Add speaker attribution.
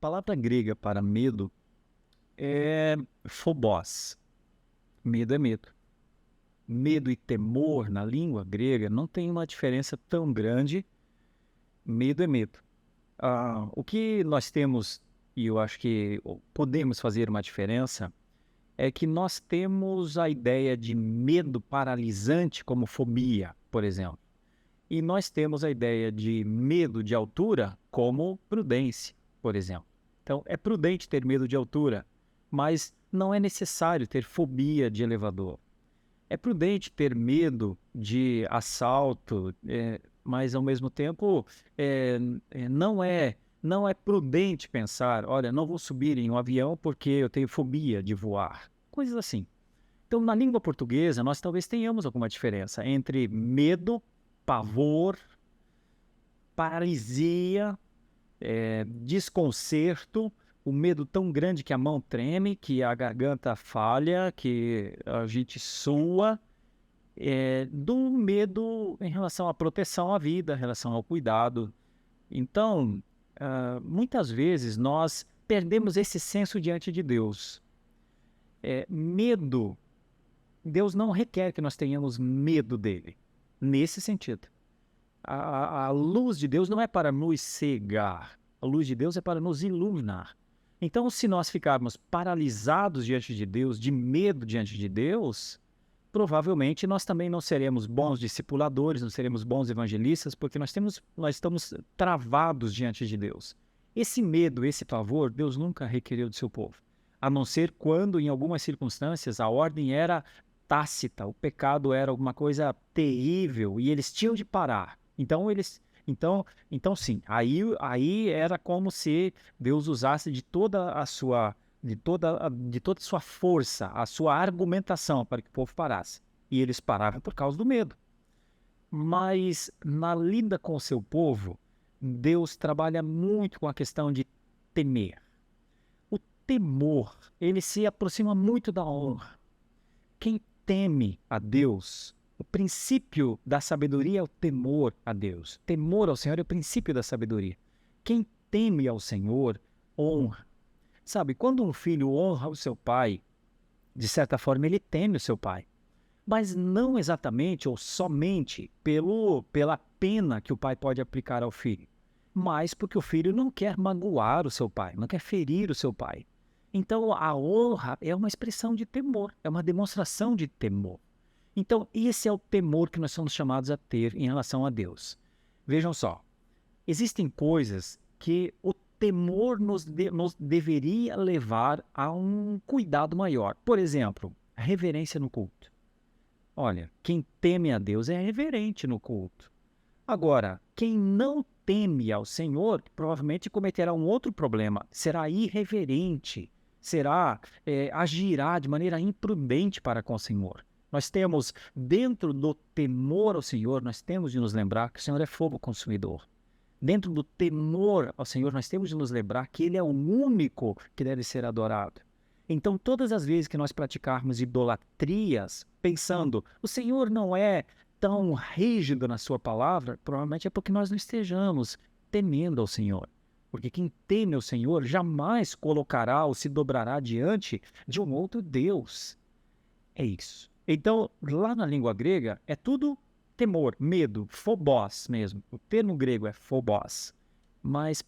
Speaker 1: palavra grega para medo é phobos. Medo é medo. Medo e temor na língua grega não tem uma diferença tão grande. Medo é medo. O que nós temos, e eu acho que podemos fazer uma diferença, é que nós temos a ideia de medo paralisante como fobia, por exemplo. E nós temos a ideia de medo de altura como prudência, por exemplo. Então, é prudente ter medo de altura, mas não é necessário ter fobia de elevador. É prudente ter medo de assalto, mas ao mesmo tempo não é prudente pensar, olha, não vou subir em um avião porque eu tenho fobia de voar. Coisas assim. Então, na língua portuguesa, nós talvez tenhamos alguma diferença entre medo, pavor, paralisia, desconcerto, o medo tão grande que a mão treme, que a garganta falha, que a gente sua, do medo em relação à proteção à vida, em relação ao cuidado. Então, muitas vezes nós perdemos esse senso diante de Deus. Medo, Deus não requer que nós tenhamos medo dele, nesse sentido. A luz de Deus não é para nos cegar, a luz de Deus é para nos iluminar. Então, se nós ficarmos paralisados diante de Deus, de medo diante de Deus, provavelmente nós também não seremos bons discipuladores, não seremos bons evangelistas, porque nós estamos travados diante de Deus. Esse medo, esse pavor, Deus nunca requereu do seu povo, a não ser quando, em algumas circunstâncias, a ordem era tácita, o pecado era alguma coisa terrível e eles tinham de parar. Então sim, aí era como se Deus usasse de toda a sua força, a sua argumentação para que o povo parasse. E eles paravam por causa do medo. Mas na lida com o seu povo, Deus trabalha muito com a questão de temer. O temor, ele se aproxima muito da honra. Quem teme a Deus, o princípio da sabedoria é o temor a Deus. Temor ao Senhor é o princípio da sabedoria. Quem teme ao Senhor, honra. Sabe, quando um filho honra o seu pai, de certa forma ele teme o seu pai. Mas não exatamente ou somente pela pena que o pai pode aplicar ao filho, mas porque o filho não quer magoar o seu pai, não quer ferir o seu pai. Então, a honra é uma expressão de temor, é uma demonstração de temor. Então, esse é o temor que nós somos chamados a ter em relação a Deus. Vejam só, existem coisas que o temor nos deveria levar a um cuidado maior. Por exemplo, a reverência no culto. Olha, quem teme a Deus é reverente no culto. Agora, quem não teme ao Senhor provavelmente cometerá um outro problema, será irreverente, agirá de maneira imprudente para com o Senhor. Nós temos, dentro do temor ao Senhor, nós temos de nos lembrar que o Senhor é fogo consumidor. Dentro do temor ao Senhor, nós temos de nos lembrar que Ele é o único que deve ser adorado. Então, todas as vezes que nós praticarmos idolatrias, pensando, o Senhor não é tão rígido na sua palavra, provavelmente é porque nós não estejamos temendo ao Senhor. Porque quem teme ao Senhor jamais colocará ou se dobrará diante de um outro Deus. É isso. Então, lá na língua grega, é tudo temor, medo, phobos mesmo. O termo grego é phobos. Mas